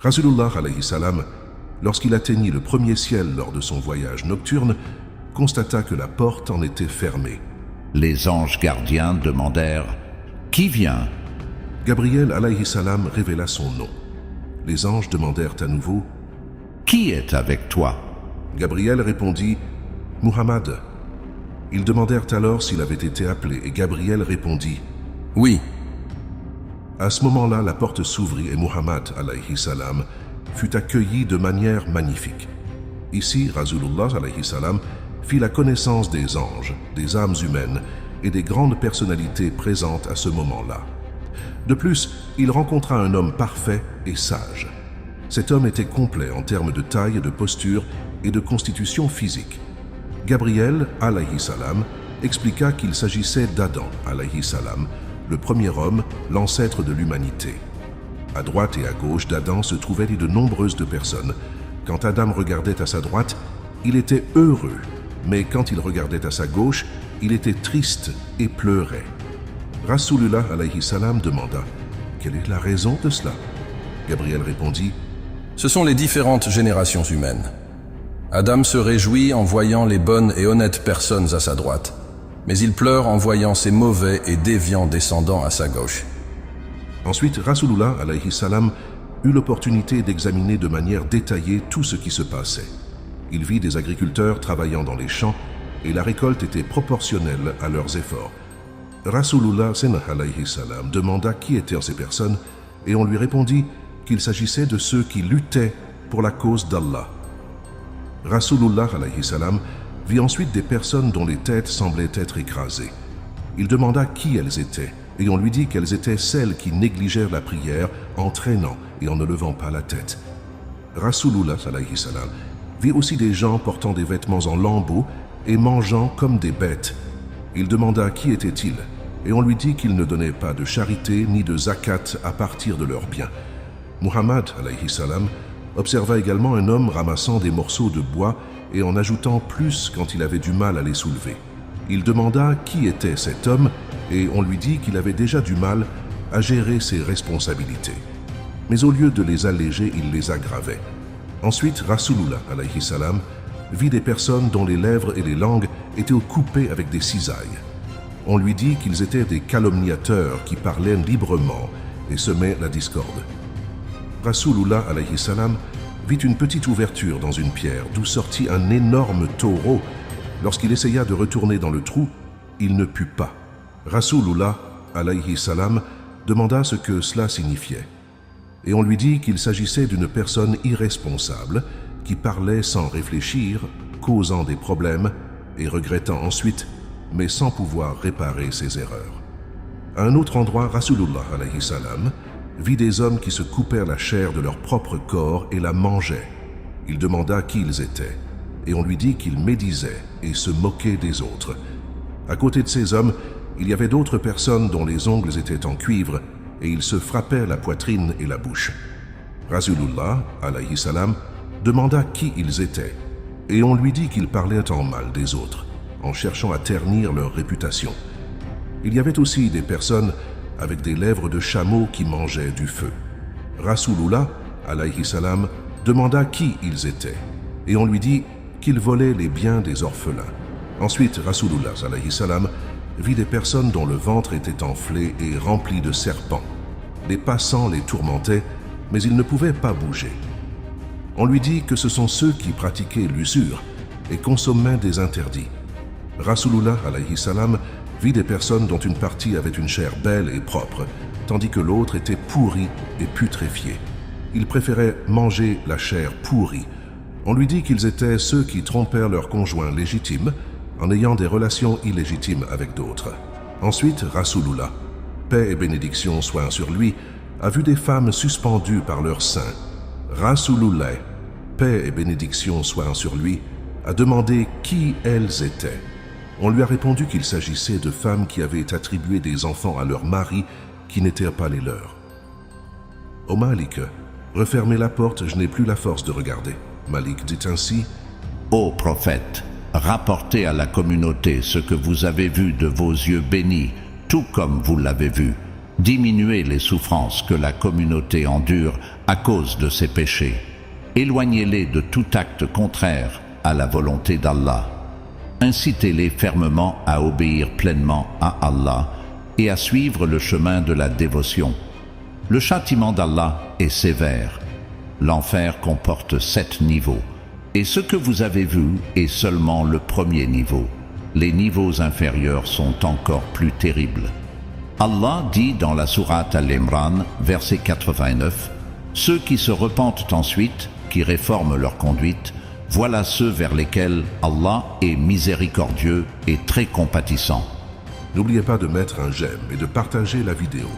Rasulullah alayhi salam, lorsqu'il atteignit le premier ciel lors de son voyage nocturne, constata que la porte en était fermée. Les anges gardiens demandèrent « Qui vient ?» Gabriel alayhi salam révéla son nom. Les anges demandèrent à nouveau « Qui est avec toi ?» Gabriel répondit « Muhammad ». Ils demandèrent alors s'il avait été appelé et Gabriel répondit « Oui ». À ce moment-là, la porte s'ouvrit et Muhammad alayhi salam fut accueilli de manière magnifique. Ici, Rasulullah alayhi salam fit la connaissance des anges, des âmes humaines et des grandes personnalités présentes à ce moment-là. De plus, il rencontra un homme parfait et sage. Cet homme était complet en termes de taille, de posture et de constitution physique. Gabriel alayhi salam expliqua qu'il s'agissait d'Adam alayhi salam, le premier homme, l'ancêtre de l'humanité. À droite et à gauche d'Adam se trouvaient de nombreuses personnes. Quand Adam regardait à sa droite, il était heureux, mais quand il regardait à sa gauche, il était triste et pleurait. Rasulullah alayhi salam demanda « Quelle est la raison de cela ?» Gabriel répondit « Ce sont les différentes générations humaines. Adam se réjouit en voyant les bonnes et honnêtes personnes à sa droite, mais il pleure en voyant ses mauvais et déviants descendants à sa gauche. » Ensuite, Rasulullah alayhi salam eut l'opportunité d'examiner de manière détaillée tout ce qui se passait. Il vit des agriculteurs travaillant dans les champs et la récolte était proportionnelle à leurs efforts. Rasulullah alayhi salam demanda qui étaient ces personnes et on lui répondit qu'il s'agissait de ceux qui luttaient pour la cause d'Allah. Rasulullah alayhi salam vit ensuite des personnes dont les têtes semblaient être écrasées. Il demanda qui elles étaient et on lui dit qu'elles étaient celles qui négligèrent la prière en traînant et en ne levant pas la tête. Rasulullah alayhi salam vit aussi des gens portant des vêtements en lambeaux et mangeant comme des bêtes. Il demanda qui étaient-ils et on lui dit qu'ils ne donnaient pas de charité ni de zakat à partir de leurs biens. Muhammad alayhi salam observa également un homme ramassant des morceaux de bois et en ajoutant plus quand il avait du mal à les soulever. Il demanda qui était cet homme et on lui dit qu'il avait déjà du mal à gérer ses responsabilités. Mais au lieu de les alléger, il les aggravait. Ensuite, Rasulullah alayhi salam vit des personnes dont les lèvres et les langues étaient coupées avec des cisailles. On lui dit qu'ils étaient des calomniateurs qui parlaient librement et semaient la discorde. Rasulullah alayhi salam vit une petite ouverture dans une pierre d'où sortit un énorme taureau. Lorsqu'il essaya de retourner dans le trou, il ne put pas. Rasulullah alayhi salam demanda ce que cela signifiait. Et on lui dit qu'il s'agissait d'une personne irresponsable qui parlait sans réfléchir, causant des problèmes et regrettant ensuite, mais sans pouvoir réparer ses erreurs. À un autre endroit, Rasulullah alayhi salam vit des hommes qui se coupèrent la chair de leur propre corps et la mangeaient. Il demanda qui ils étaient, et on lui dit qu'ils médisaient et se moquaient des autres. À côté de ces hommes, il y avait d'autres personnes dont les ongles étaient en cuivre et ils se frappaient la poitrine et la bouche. Rasulullah alayhi salam demanda qui ils étaient, et on lui dit qu'ils parlaient en mal des autres, en cherchant à ternir leur réputation. Il y avait aussi des personnes avec des lèvres de chameau qui mangeaient du feu. Rasulullah alayhi salam demanda qui ils étaient, et on lui dit qu'ils volaient les biens des orphelins. Ensuite, Rasulullah alayhi salam vit des personnes dont le ventre était enflé et rempli de serpents. Les passants les tourmentaient, mais ils ne pouvaient pas bouger. On lui dit que ce sont ceux qui pratiquaient l'usure et consommaient des interdits. Rasulullah alayhi salam vit des personnes dont une partie avait une chair belle et propre, tandis que l'autre était pourrie et putréfiée. Il préférait manger la chair pourrie. On lui dit qu'ils étaient ceux qui trompèrent leurs conjoints légitimes en ayant des relations illégitimes avec d'autres. Ensuite, Rasulullah, paix et bénédiction soient sur lui, a vu des femmes suspendues par leurs seins. Rasulullah, paix et bénédiction soient sur lui, a demandé qui elles étaient. On lui a répondu qu'il s'agissait de femmes qui avaient attribué des enfants à leurs maris qui n'étaient pas les leurs. Ô Malik, refermez la porte, je n'ai plus la force de regarder. Malik dit ainsi: Ô prophète, rapportez à la communauté ce que vous avez vu de vos yeux bénis, tout comme vous l'avez vu. Diminuez les souffrances que la communauté endure à cause de ses péchés. Éloignez-les de tout acte contraire à la volonté d'Allah. Incitez-les fermement à obéir pleinement à Allah et à suivre le chemin de la dévotion. Le châtiment d'Allah est sévère. L'enfer comporte 7 niveaux, et ce que vous avez vu est seulement le premier niveau. Les niveaux inférieurs sont encore plus terribles. Allah dit dans la sourate Al-Imran, verset 89, « Ceux qui se repentent ensuite, qui réforment leur conduite, voilà ceux vers lesquels Allah est miséricordieux et très compatissant. » N'oubliez pas de mettre un j'aime et de partager la vidéo.